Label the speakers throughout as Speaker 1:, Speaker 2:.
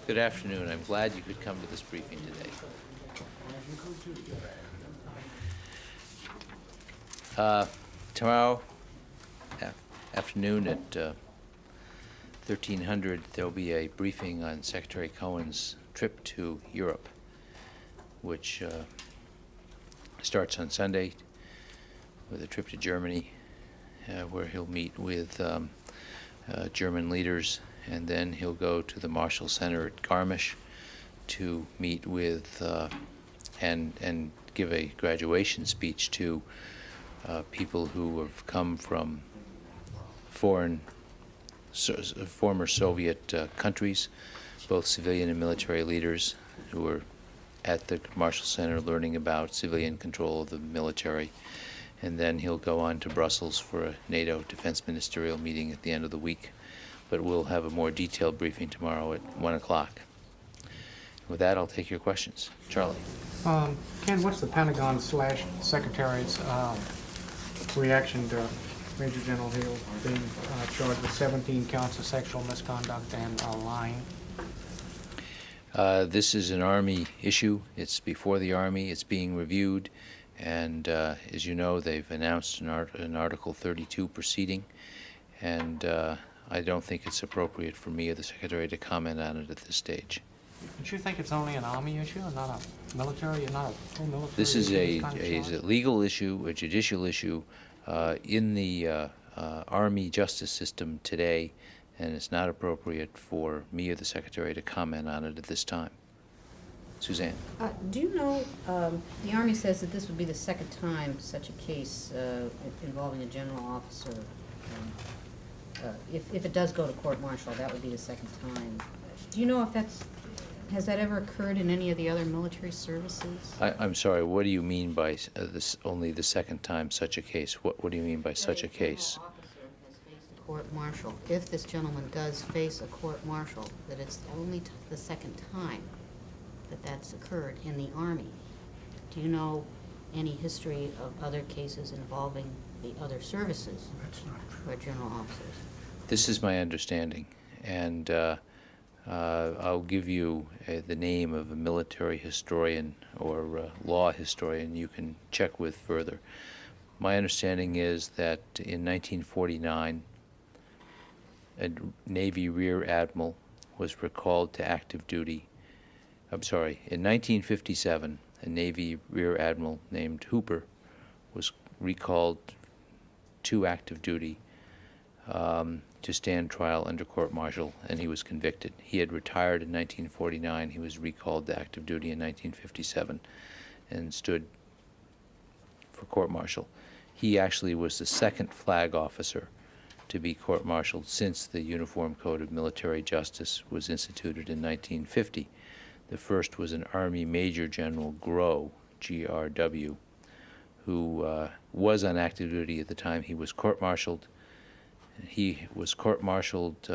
Speaker 1: Good afternoon. I'm glad you could come to this briefing today. Tomorrow afternoon at 1300, there'll be a briefing on Secretary Cohen's trip to Europe, which starts on Sunday with a trip to Germany, where he'll meet with German leaders, and then he'll go to the Marshall Center at Garmisch to meet with and give a graduation speech to people who have come from former Soviet countries, both civilian and military leaders who are at the Marshall Center learning about civilian control of the military. And then he'll go on to Brussels for a NATO defense ministerial meeting at the end of the week. But we'll have a more detailed briefing tomorrow at 1 o'clock. With that, I'll take your questions. Charlie.
Speaker 2: Ken, what's the Pentagon / Secretary's reaction to Major General Hale being charged with 17 counts of sexual misconduct and lying?
Speaker 1: This is an Army issue. It's before the Army. It's being reviewed. And as you know, they've announced an Article 32 proceeding. And I don't think it's appropriate for me or the Secretary to comment on it at this stage.
Speaker 2: Don't you think it's only an Army issue and not a military, and not a full military?
Speaker 1: This is a legal issue, a judicial issue in the Army justice system today, and it's not appropriate for me or the Secretary to comment on it at this time. Suzanne.
Speaker 3: Do you know, the Army says that this would be the second time such a case involving a general officer. If it does go to court-martial, that would be the second time. Do you know if has that ever occurred in any of the other military services?
Speaker 1: I'm sorry, what do you mean by this only the second time such a case? What do you mean by such a case?
Speaker 3: General officer has faced a court-martial. If this gentleman does face a court-martial, that it's only the second time that that's occurred in the Army. Do you know any history of other cases involving the other services for general officers?
Speaker 1: This is my understanding, and I'll give you the name of a military historian or law historian you can check with further. My understanding is that in 1949, a Navy Rear Admiral was recalled to active duty. I'm sorry, in 1957, a Navy Rear Admiral named Hooper was recalled to active duty to stand trial under court-martial, and he was convicted. He had retired in 1949. He was recalled to active duty in 1957 and stood for court-martial. He actually was the second flag officer to be court-martialed since the Uniform Code of Military Justice was instituted in 1950. The first was an Army Major General Grow, G-R-W, who was on active duty at the time he was court-martialed. He was court-martialed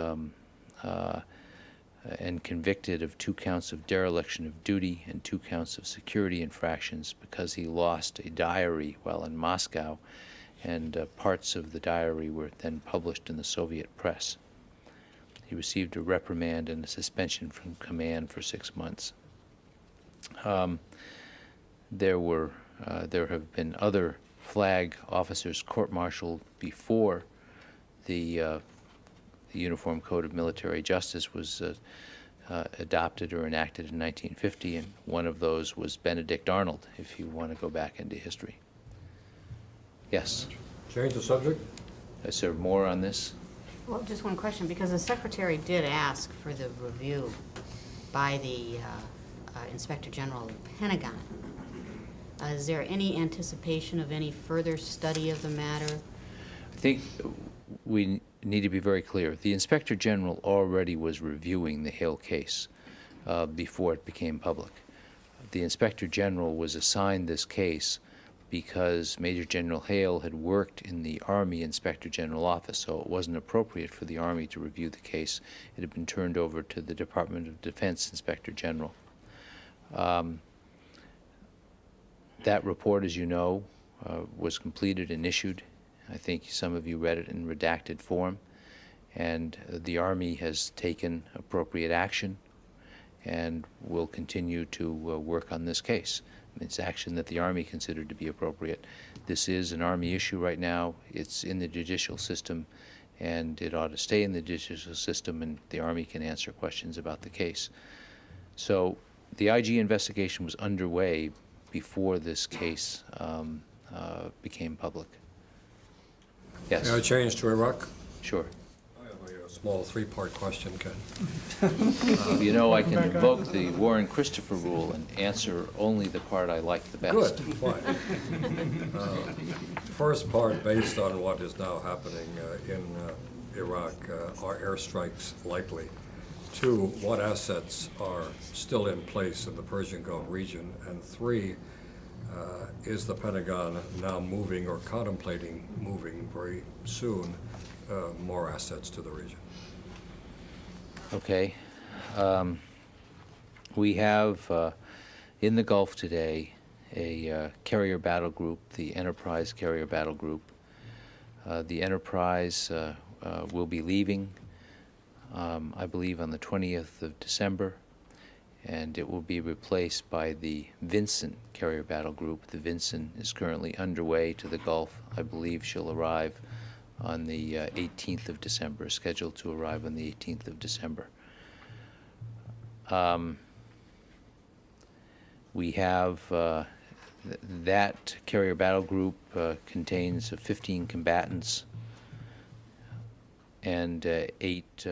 Speaker 1: and convicted of 2 counts of dereliction of duty and 2 counts of security infractions because he lost a diary while in Moscow, and parts of the diary were then published in the Soviet press. He received a reprimand and a suspension from command for 6 months. There have been other flag officers court-martialed before the Uniform Code of Military Justice was adopted or enacted in 1950, and one of those was Benedict Arnold, if you want to go back into history. Yes?
Speaker 4: Change the subject?
Speaker 1: Is there more on this?
Speaker 3: Well, just one question, because the Secretary did ask for the review by the Inspector General of the Pentagon. Is there any anticipation of any further study of the matter?
Speaker 1: I think we need to be very clear. The Inspector General already was reviewing the Hale case before it became public. The Inspector General was assigned this case because Major General Hale had worked in the Army Inspector General office, so it wasn't appropriate for the Army to review the case. It had been turned over to the Department of Defense Inspector General. That report, as you know, was completed and issued. I think some of you read it in redacted form. And the Army has taken appropriate action and will continue to work on this case. It's action that the Army considered to be appropriate. This is an Army issue right now. It's in the judicial system, and it ought to stay in the judicial system, and the Army can answer questions about the case. So the IG investigation was underway before this case became public. Yes?
Speaker 4: May I change to Iraq?
Speaker 1: Sure.
Speaker 4: I have a small three-part question, Ken.
Speaker 1: You know, I can invoke the Warren Christopher rule and answer only the part I like the best.
Speaker 4: Good, fine. First part, based on what is now happening in Iraq, are airstrikes likely? Two, what assets are still in place in the Persian Gulf region? And three, is the Pentagon now moving or contemplating moving very soon more assets to the region?
Speaker 1: Okay. We have in the Gulf today a carrier battle group, the Enterprise Carrier Battle Group. The Enterprise will be leaving, I believe, on the 20th of December, and it will be replaced by the Vincent Carrier Battle Group. The Vincent is currently underway to the Gulf. I believe she'll arrive on the 18th of December, scheduled to arrive on the 18th of December. We have that carrier battle group contains 15 combatants and 8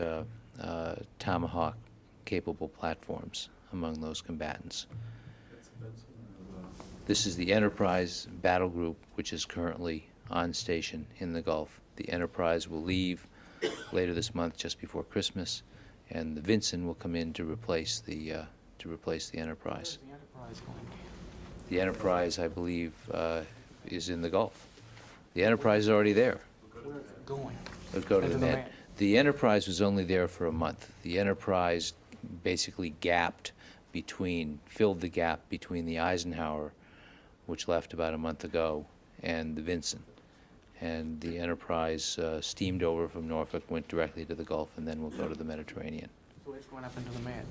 Speaker 1: Tomahawk capable platforms among those combatants. This is the Enterprise battle group, which is currently on station in the Gulf. The Enterprise will leave later this month, just before Christmas, and the Vincent will come in to replace the Enterprise.
Speaker 2: Where's the Enterprise going?
Speaker 1: The Enterprise, I believe, is in the Gulf. The Enterprise is already there.
Speaker 2: Where's it going?
Speaker 1: It'll go to the
Speaker 2: Into the
Speaker 1: Med.
Speaker 2: Med.
Speaker 1: The Enterprise was only there for a month. The Enterprise basically filled the gap between the Eisenhower, which left about a month ago, and the Vincent. And the Enterprise steamed over from Norfolk, went directly to the Gulf, and then will go to the Mediterranean.
Speaker 2: So it's going up into the Med.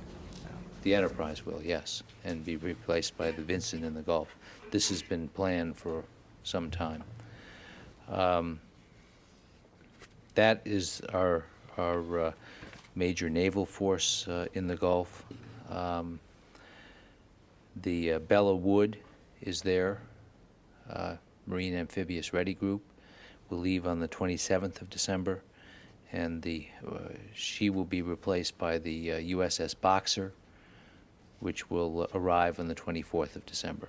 Speaker 1: The Enterprise will, yes, and be replaced by the Vincent in the Gulf. This has been planned for some time. That is our major naval force in the Gulf. The Bella Wood is there, Marine Amphibious Ready Group. Will leave on the 27th of December, and she will be replaced by the USS Boxer, which will arrive on the 24th of December.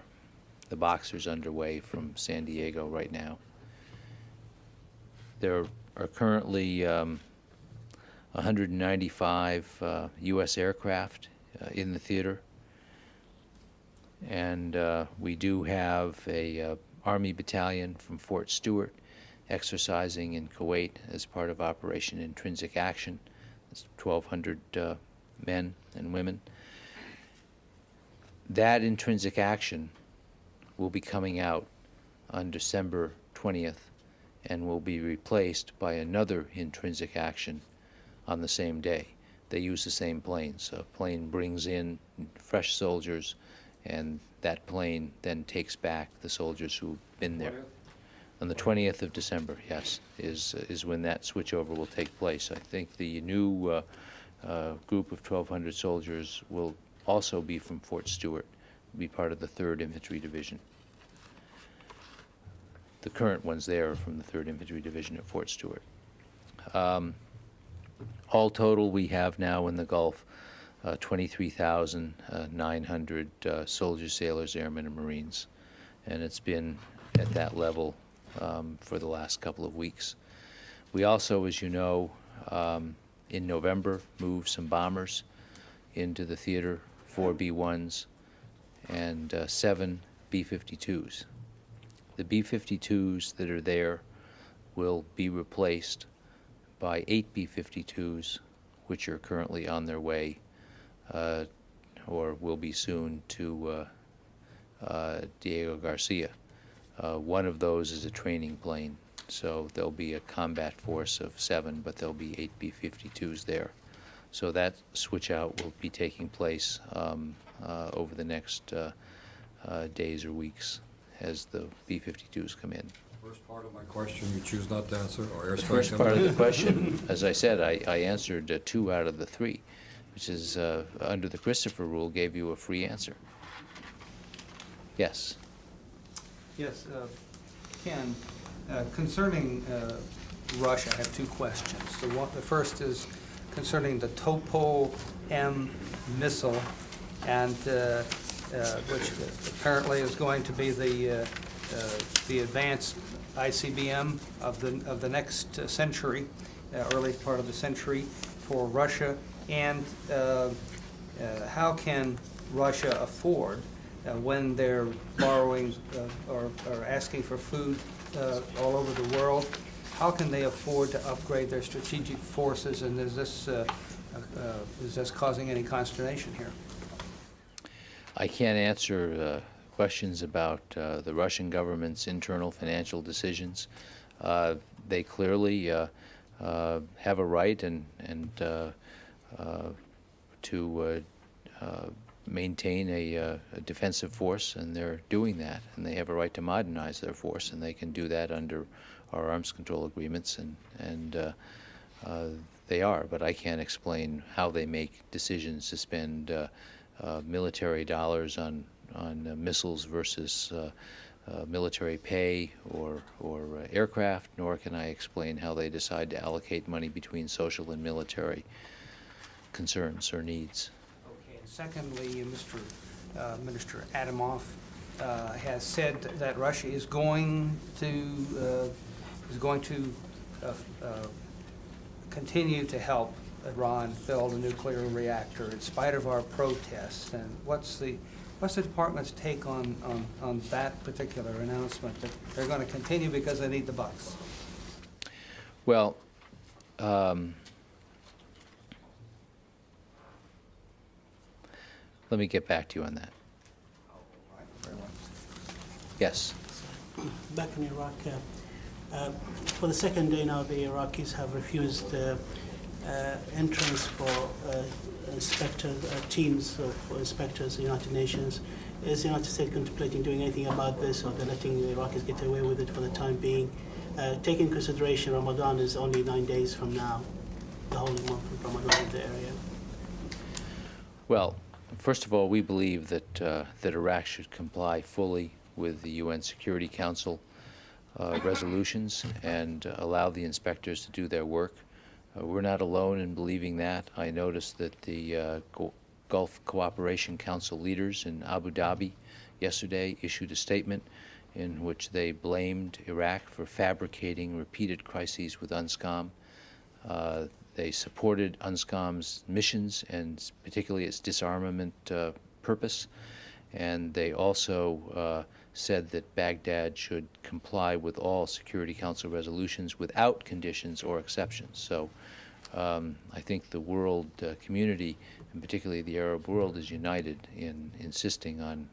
Speaker 1: The Boxer's underway from San Diego right now. There are currently 195 U.S. aircraft in the theater, and we do have a Army battalion from Fort Stewart exercising in Kuwait as part of Operation Intrinsic Action. That's 1,200 men and women. That intrinsic action will be coming out on December 20th and will be replaced by another intrinsic action on the same day. They use the same planes. A plane brings in fresh soldiers, and that plane then takes back the soldiers who've been there. On the 20th of December, yes, is when that switchover will take place. I think the new group of 1,200 soldiers will also be from Fort Stewart, be part of the 3rd Infantry Division. The current ones there are from the 3rd Infantry Division at Fort Stewart. All total, we have now in the Gulf 23,900 soldiers, sailors, airmen, and Marines. And it's been at that level for the last couple of weeks. We also, as you know, in November, moved some bombers into the theater, 4 B-1s and 7 B-52s. The B-52s that are there will be replaced by 8 B-52s, which are currently on their way or will be soon to Diego Garcia. One of those is a training plane, so there'll be a combat force of 7, but there'll be 8 B-52s there. So that switch out will be taking place over the next days or weeks as the B-52s come in.
Speaker 4: First part of my question, you choose not to answer, or
Speaker 1: The
Speaker 4: airstrike?
Speaker 1: first part of the question, as I said, I answered 2 out of the 3, which is, under the Christopher rule, gave you a free answer. Yes.
Speaker 5: Yes, Ken, concerning Russia, I have 2 questions. The first is concerning the Topo-M missile, and which apparently is going to be the advanced ICBM of the next century, early part of the century for Russia. And how can Russia afford, when they're borrowing or asking for food all over the world, how can they afford to upgrade their strategic forces, and is this causing any consternation here?
Speaker 1: I can't answer questions about the Russian government's internal financial decisions. They clearly have a right to maintain a defensive force, and they're doing that. And they have a right to modernize their force, and they can do that under our arms control agreements, and they are. But I can't explain how they make decisions to spend military dollars on missiles versus military pay or aircraft, nor can I explain how they decide to allocate money between social and military concerns or needs.
Speaker 5: Okay, and secondly, Minister Adamov has said that Russia is going to continue to help Iran build a nuclear reactor in spite of our protests. And what's the department's take on that particular announcement, that they're going to continue because they need the bucks?
Speaker 1: Well, let me get back to you on that. Yes.
Speaker 6: Back in Iraq, for the second day now, the Iraqis have refused entrance for teams of inspectors, the United Nations. Is the United States contemplating doing anything about this, or they're letting the Iraqis get away with it for the time being? Taking into consideration Ramadan is only 9 days from now, the holy month of Ramadan in the area.
Speaker 1: Well, first of all, we believe that Iraq should comply fully with the UN Security Council resolutions and allow the inspectors to do their work. We're not alone in believing that. I noticed that the Gulf Cooperation Council leaders in Abu Dhabi yesterday issued a statement in which they blamed Iraq for fabricating repeated crises with UNSCOM. They supported UNSCOM's missions and particularly its disarmament purpose, and they also said that Baghdad should comply with all Security Council resolutions without conditions or exceptions. So I think the world community, and particularly the Arab world, is united in insisting on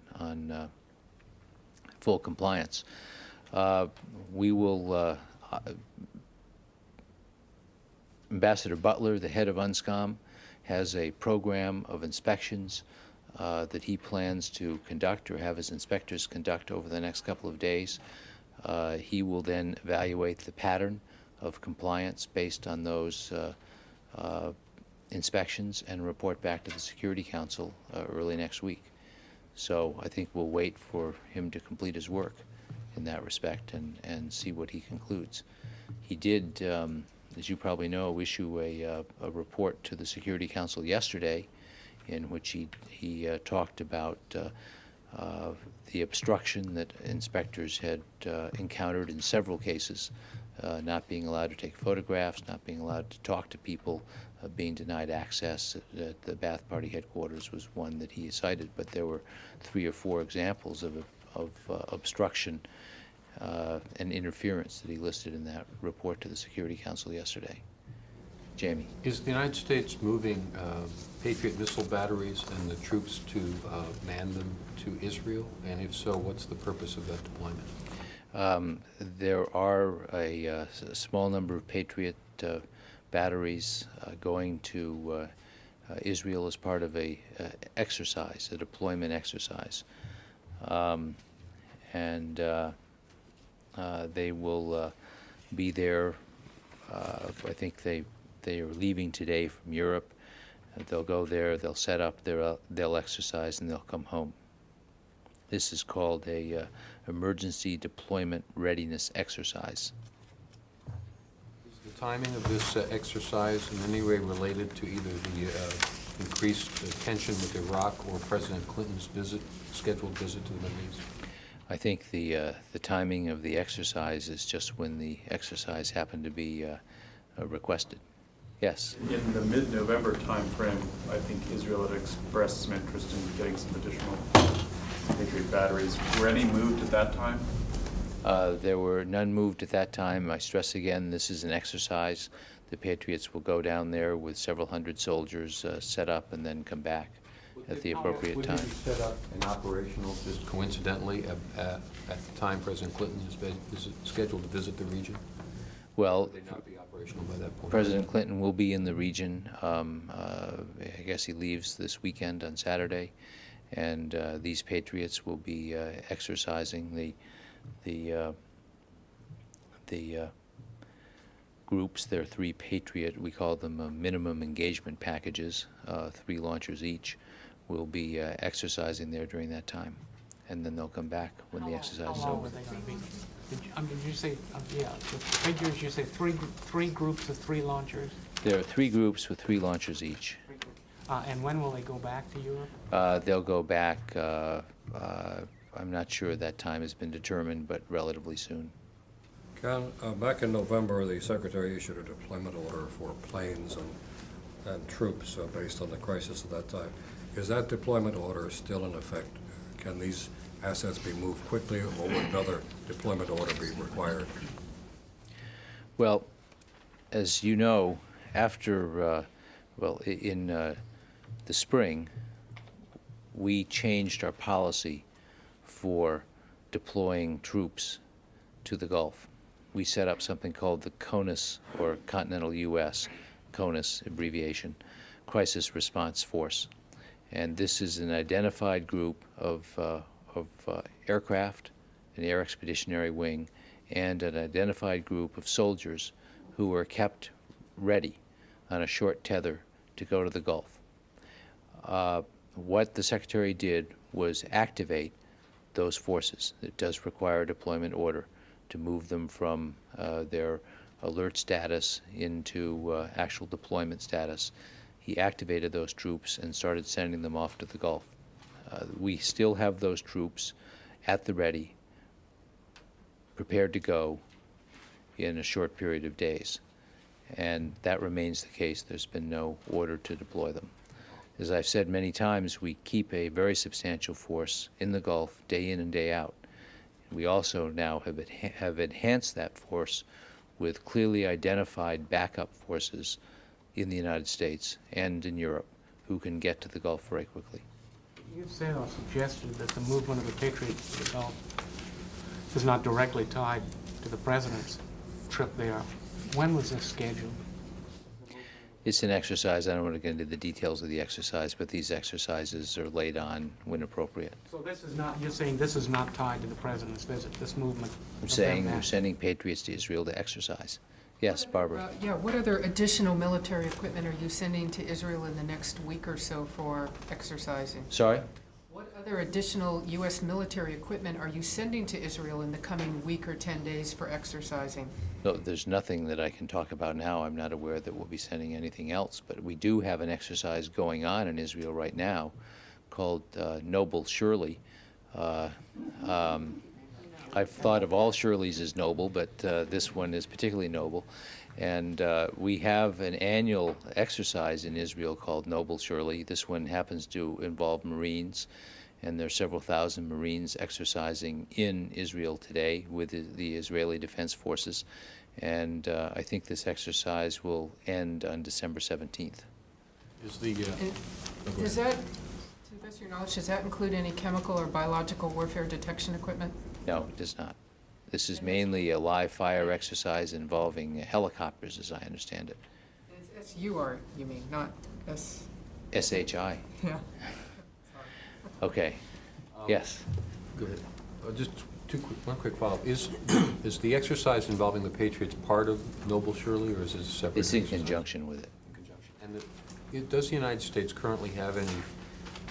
Speaker 1: full compliance. We will, Ambassador Butler, the head of UNSCOM, has a program of inspections that he plans to conduct or have his inspectors conduct over the next couple of days. He will then evaluate the pattern of compliance based on those inspections and report back to the Security Council early next week. So I think we'll wait for him to complete his work in that respect and see what he concludes. He did, as you probably know, issue a report to the Security Council yesterday in which he talked about the obstruction that inspectors had encountered in several cases, not being allowed to take photographs, not being allowed to talk to people, being denied access at the Ba'ath Party headquarters was one that he cited, but there were 3 or 4 examples of obstruction and interference that he listed in that report to the Security Council yesterday. Jamie?
Speaker 7: Is the United States moving Patriot missile batteries and the troops to man them to Israel? And if so, what's the purpose of that deployment?
Speaker 1: There are a small number of Patriot batteries going to Israel as part of a exercise, a deployment exercise. And they will be there. I think they are leaving today from Europe. They'll go there, they'll set up, they'll exercise, and they'll come home. This is called a emergency deployment readiness exercise.
Speaker 7: Is the timing of this exercise in any way related to either the increased tension with Iraq or President Clinton's scheduled visit to the Middle East?
Speaker 1: I think the timing of the exercise is just when the exercise happened to be requested. Yes?
Speaker 8: In the mid-November timeframe, I think Israel had expressed some interest in getting some additional Patriot batteries. Were any moved at that time?
Speaker 1: There were none moved at that time. I stress again, this is an exercise. The Patriots will go down there with several hundred soldiers, set up, and then come back at the appropriate time.
Speaker 7: Would they be set up and operational just coincidentally at the time President Clinton is scheduled to visit the region?
Speaker 1: Well,
Speaker 7: Would they not be operational by that point?
Speaker 1: President Clinton will be in the region. I guess he leaves this weekend on Saturday, and these Patriots will be exercising the groups. There are 3 Patriot, we call them minimum engagement packages, 3 launchers each, will be exercising there during that time. And then they'll come back when the exercise is
Speaker 2: How long
Speaker 1: over.
Speaker 2: were they going to be? Did you say, yeah, the figures, you say three groups of 3 launchers?
Speaker 1: There are 3 groups with 3 launchers each.
Speaker 2: And when will they go back to Europe?
Speaker 1: They'll go back, I'm not sure that time has been determined, but relatively soon.
Speaker 4: Ken, back in November, the Secretary issued a deployment order for planes and troops based on the crisis at that time. Is that deployment order still in effect? Can these assets be moved quickly, or would another deployment order be required?
Speaker 1: Well, as you know, after, in the spring, we changed our policy for deploying troops to the Gulf. We set up something called the CONUS, or Continental U.S., CONUS abbreviation, Crisis Response Force. And this is an identified group of aircraft, an Air Expeditionary Wing, and an identified group of soldiers who were kept ready on a short tether to go to the Gulf. What the Secretary did was activate those forces. It does require a deployment order to move them from their alert status into actual deployment status. He activated those troops and started sending them off to the Gulf. We still have those troops at the ready, prepared to go in a short period of days. And that remains the case. There's been no order to deploy them. As I've said many times, we keep a very substantial force in the Gulf day in and day out. We also now have enhanced that force with clearly identified backup forces in the United States and in Europe who can get to the Gulf very quickly.
Speaker 2: You said or suggested that the movement of the Patriots to the Gulf is not directly tied to the President's trip there. When was this scheduled?
Speaker 1: It's an exercise. I don't want to get into the details of the exercise, but these exercises are laid on when appropriate.
Speaker 2: So this is not, you're saying this is not tied to the President's visit, this movement?
Speaker 1: I'm saying we're sending Patriots to Israel to exercise. Yes, Barbara.
Speaker 9: Yeah, what other additional military equipment are you sending to Israel in the next week or so for exercising?
Speaker 1: Sorry?
Speaker 9: What other additional U.S. military equipment are you sending to Israel in the coming week or 10 days for exercising?
Speaker 1: No, there's nothing that I can talk about now. I'm not aware that we'll be sending anything else, but we do have an exercise going on in Israel right now called Noble Shirley. I've thought of all Shirleys as noble, but this one is particularly noble. And we have an annual exercise in Israel called Noble Shirley. This one happens to involve Marines, and there are several thousand Marines exercising in Israel today with the Israeli Defense Forces, and I think this exercise will end on December 17th.
Speaker 7: Is the,
Speaker 9: And does that, to the best of your knowledge, does that include any chemical or biological warfare detection equipment?
Speaker 1: No, it does not. This is mainly a live fire exercise involving helicopters, as I understand it.
Speaker 9: It's S-U-R, you mean, not S,
Speaker 1: SHI.
Speaker 9: yeah.
Speaker 1: Okay. Yes.
Speaker 7: go ahead. Just one quick follow-up. Is the exercise involving the Patriots part of Noble Shirley, or is it a separate?
Speaker 1: It's in
Speaker 7: exercise?
Speaker 1: conjunction with it.
Speaker 7: In conjunction. And does the United States currently have any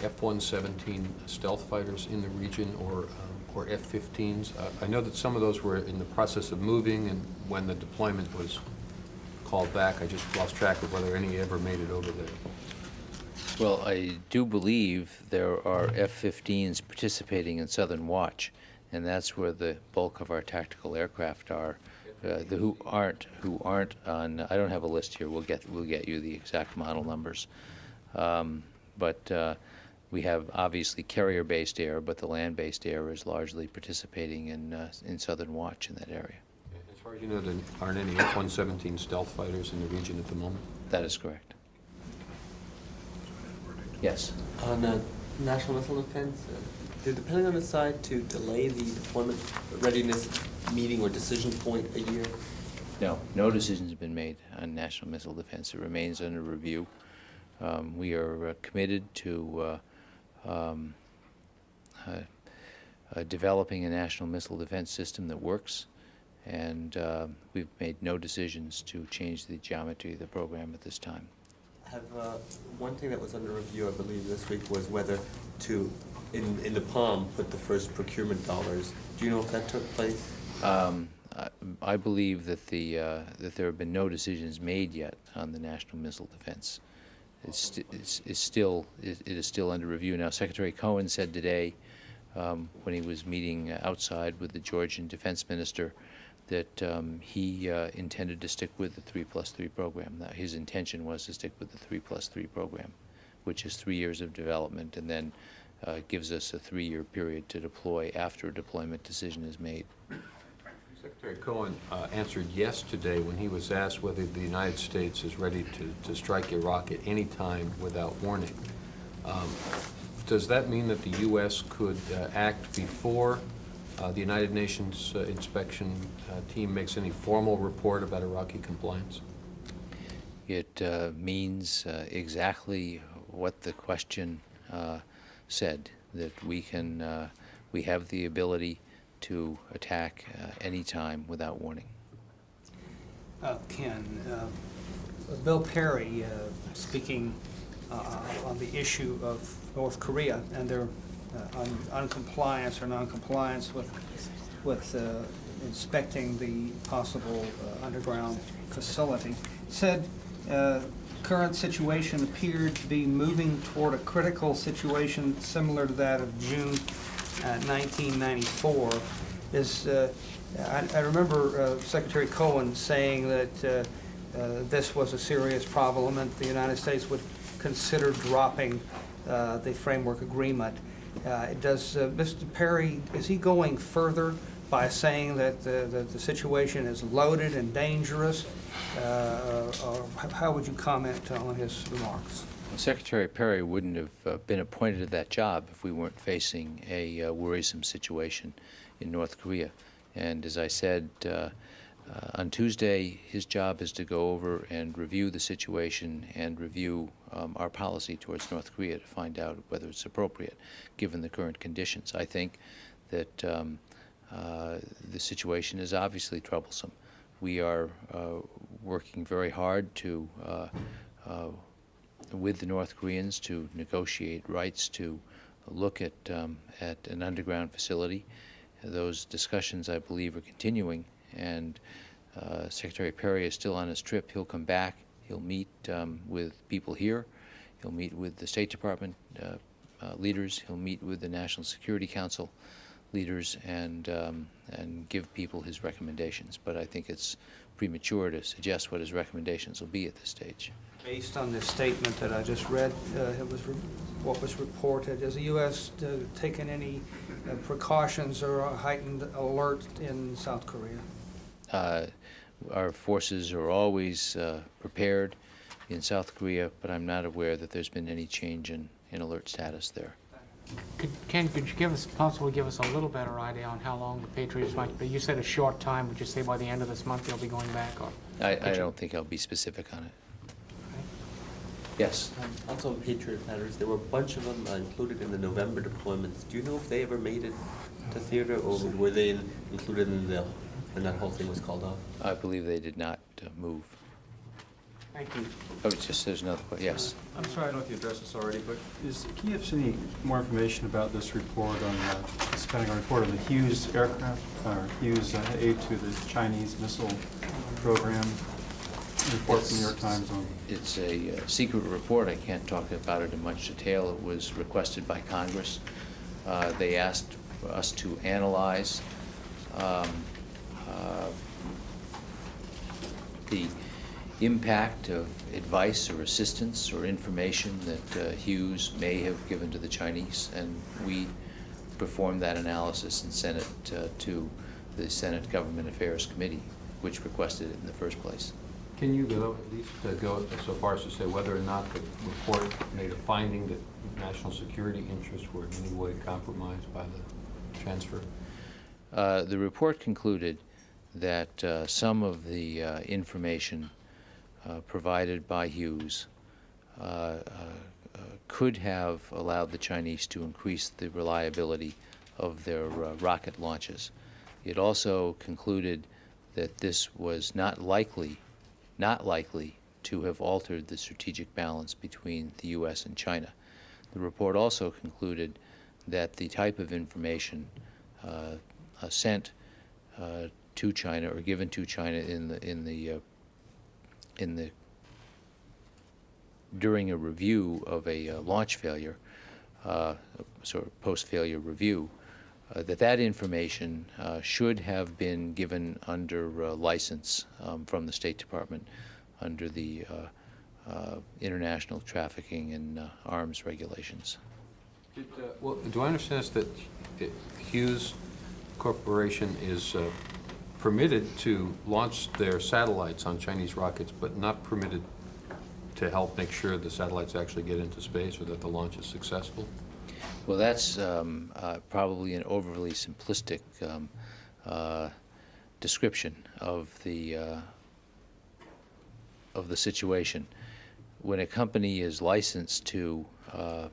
Speaker 7: F-117 stealth fighters in the region, or F-15s? I know that some of those were in the process of moving, and when the deployment was called back, I just lost track of whether any ever made it over there.
Speaker 1: Well, I do believe there are F-15s participating in Southern Watch, and that's where the bulk of our tactical aircraft are. Who aren't on. I don't have a list here. We'll get you the exact model numbers, but we have obviously carrier-based air, but the land-based air is largely participating in Southern Watch in that area.
Speaker 7: As far as you know, there aren't any F-117 stealth fighters in the region at the moment?
Speaker 1: That is correct. Yes.
Speaker 10: On national missile defense, did the Pentagon decide to delay the deployment readiness meeting or decision point a year?
Speaker 1: No decisions have been made on national missile defense. It remains under review. We are committed to developing a national missile defense system that works, and we've made no decisions to change the geometry of the program at this time.
Speaker 10: One thing that was under review, I believe, this week was whether to, in the POM, put the first procurement dollars. Do you know if that took place?
Speaker 1: I believe that that there have been no decisions made yet on the national missile defense. It is still under review now. Secretary Cohen said today, when he was meeting outside with the Georgian defense minister, that he intended to stick with the 3+3 program. Now, his intention was to stick with the 3+3 program, which is 3 years of development, and then gives us a 3-year period to deploy after a deployment decision is made.
Speaker 7: Secretary Cohen answered yes today when he was asked whether the United States is ready to strike Iraq at any time without warning. Does that mean that the U.S. could act before the United Nations inspection team makes any formal report about Iraqi compliance?
Speaker 1: It means exactly what the question said, that we have the ability to attack any time without warning.
Speaker 5: Ken, Bill Perry, speaking on the issue of North Korea and their uncompliance or noncompliance with inspecting the possible underground facility, said current situation appeared to be moving toward a critical situation similar to that of June 1994. I remember Secretary Cohen saying that this was a serious problem and the United States would consider dropping the framework agreement. Does Mr. Perry, is he going further by saying that the situation is loaded and dangerous? Or how would you comment on his remarks?
Speaker 1: Secretary Perry wouldn't have been appointed to that job if we weren't facing a worrisome situation in North Korea. And as I said, on Tuesday, his job is to go over and review the situation and review our policy towards North Korea to find out whether it's appropriate, given the current conditions. I think that the situation is obviously troublesome. We are working very hard to with the North Koreans to negotiate rights to look at an underground facility. Those discussions, I believe, are continuing, and Secretary Perry is still on his trip. He'll come back. He'll meet with people here. He'll meet with the State Department leaders. He'll meet with the National Security Council. leaders and give people his recommendations. But I think it's premature to suggest what his recommendations will be at this stage.
Speaker 5: Based on the statement that I just read, what was reported, has the U.S. Taken any precautions or a heightened alert in South Korea?
Speaker 1: Our forces are always prepared in South Korea, but I'm not aware that there's been any change in alert status there.
Speaker 2: Ken, could you possibly give us a little better idea on how long the Patriots might be? You said a short time. Would you say by the end of this month they'll be going back? Or
Speaker 1: I don't think I'll be specific on it. Yes.
Speaker 10: Also, on Patriot batteries, there were a bunch of them included in the November deployments. Do you know if they ever made it to theater, or were they included in when that whole thing was called off?
Speaker 1: I believe they did not move.
Speaker 2: Thank you.
Speaker 1: Oh, it's just there's another question. Yes.
Speaker 11: I'm sorry, I don't know if you addressed this already, but can you give us any more information about this report on this Pentagon report on the Hughes aircraft, or Hughes aid to the Chinese missile program? Report from the New York Times on.
Speaker 1: It's a secret report. I can't talk about it in much detail. It was requested by Congress. They asked us to analyze the impact of advice or assistance or information that Hughes may have given to the Chinese, and we performed that analysis and sent it to the Senate Government Affairs Committee, which requested it in the first place.
Speaker 7: Can you go, at least go so far as to say whether or not the report made a finding that national security interests were in any way compromised by the transfer?
Speaker 1: The report concluded that some of the information provided by Hughes could have allowed the Chinese to increase the reliability of their rocket launches. It also concluded that this was not likely to have altered the strategic balance between the U.S. and China. The report also concluded that the type of information sent to China or given to China during a review of a launch failure, sort of post-failure review, that information should have been given under license from the State Department under the international trafficking and arms regulations.
Speaker 7: Well, do I understand this that Hughes Corporation is permitted to launch their satellites on Chinese rockets, but not permitted to help make sure the satellites actually get into space or that the launch is successful?
Speaker 1: Well, that's probably an overly simplistic description of the situation. When a company is licensed to have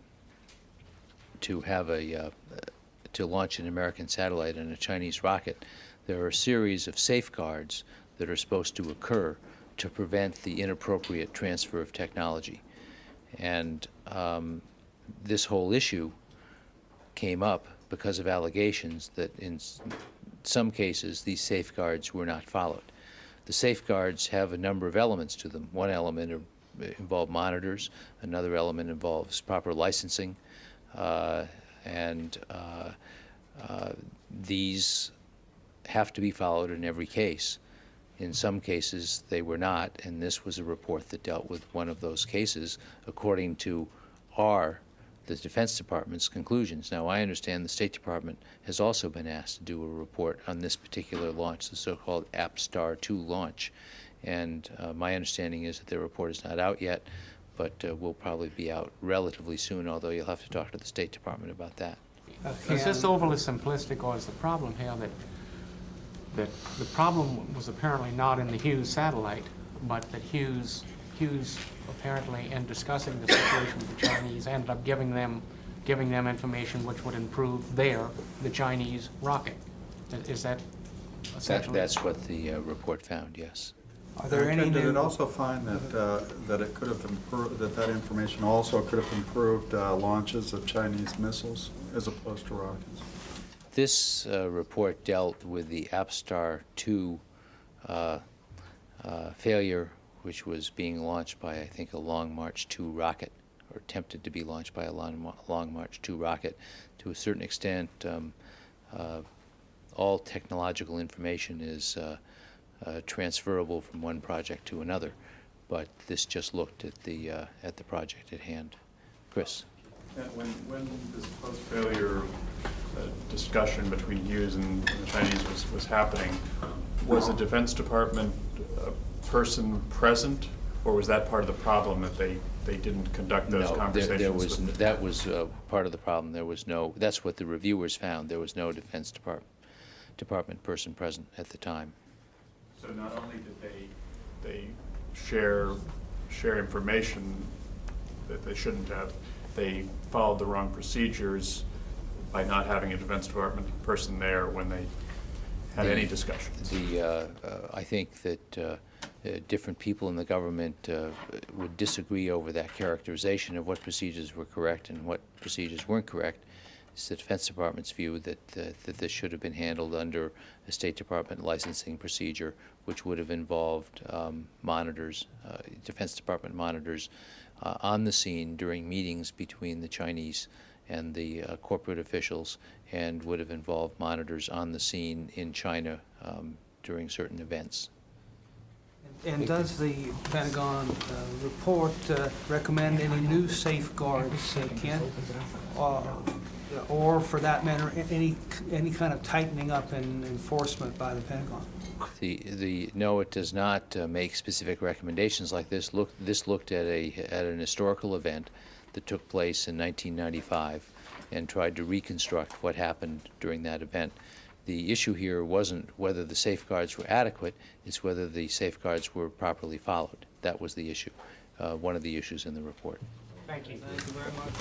Speaker 1: to launch an American satellite on a Chinese rocket, there are a series of safeguards that are supposed to occur to prevent the inappropriate transfer of technology. And this whole issue came up because of allegations that in some cases these safeguards were not followed. The safeguards have a number of elements to them. One element involves monitors, another element involves proper licensing, and these have to be followed in every case. In some cases they were not, and this was a report that dealt with one of those cases according to the Defense Department's conclusions. Now, I understand the State Department has also been asked to do a report on this particular launch, the so-called APSTAR-2 launch, and my understanding is that their report is not out yet, but will probably be out relatively soon, although you'll have to talk to the State Department about that.
Speaker 2: Is this overly simplistic, or is the problem here that the problem was apparently not in the Hughes satellite, but that Hughes apparently, in discussing the situation with the Chinese, ended up giving them information which would improve the Chinese rocket? Is that essentially?
Speaker 1: That's what the report found, yes.
Speaker 5: Are there any
Speaker 12: Did
Speaker 5: new?
Speaker 12: it also find that it could have improved, that information also could have improved launches of Chinese missiles as opposed to rockets?
Speaker 1: This report dealt with the APSTAR-2 failure, which was being launched by, I think, a Long March 2 rocket, or attempted to be launched by a Long March 2 rocket. To a certain extent, all technological information is transferable from one project to another, but this just looked at the project at hand. Chris?
Speaker 8: When this post-failure discussion between Hughes and the Chinese was happening, was the Defense Department person present, or was that part of the problem that they didn't conduct those conversations?
Speaker 1: No, that was part of the problem. There was no, that's what the reviewers found. There was no Defense Department person present at the time.
Speaker 8: So not only did they share information that they shouldn't have, they followed the wrong procedures by not having a Defense Department person there when they had any discussions.
Speaker 1: I think that different people in the government would disagree over that characterization of what procedures were correct and what procedures weren't correct. It's the Defense Department's view that this should have been handled under a State Department licensing procedure, which would have involved monitors, Defense Department monitors, on the scene during meetings between the Chinese and the corporate officials, and would have involved monitors on the scene in China during certain events.
Speaker 5: And does the Pentagon report recommend any new safeguards, Ken? Or for that matter, any kind of tightening up in enforcement by the Pentagon?
Speaker 1: No, it does not make specific recommendations like this. This looked at an historical event that took place in 1995 and tried to reconstruct what happened during that event. The issue here wasn't whether the safeguards were adequate, it's whether the safeguards were properly followed. That was the issue, one of the issues in the report.
Speaker 2: Thank you. Thank you very much.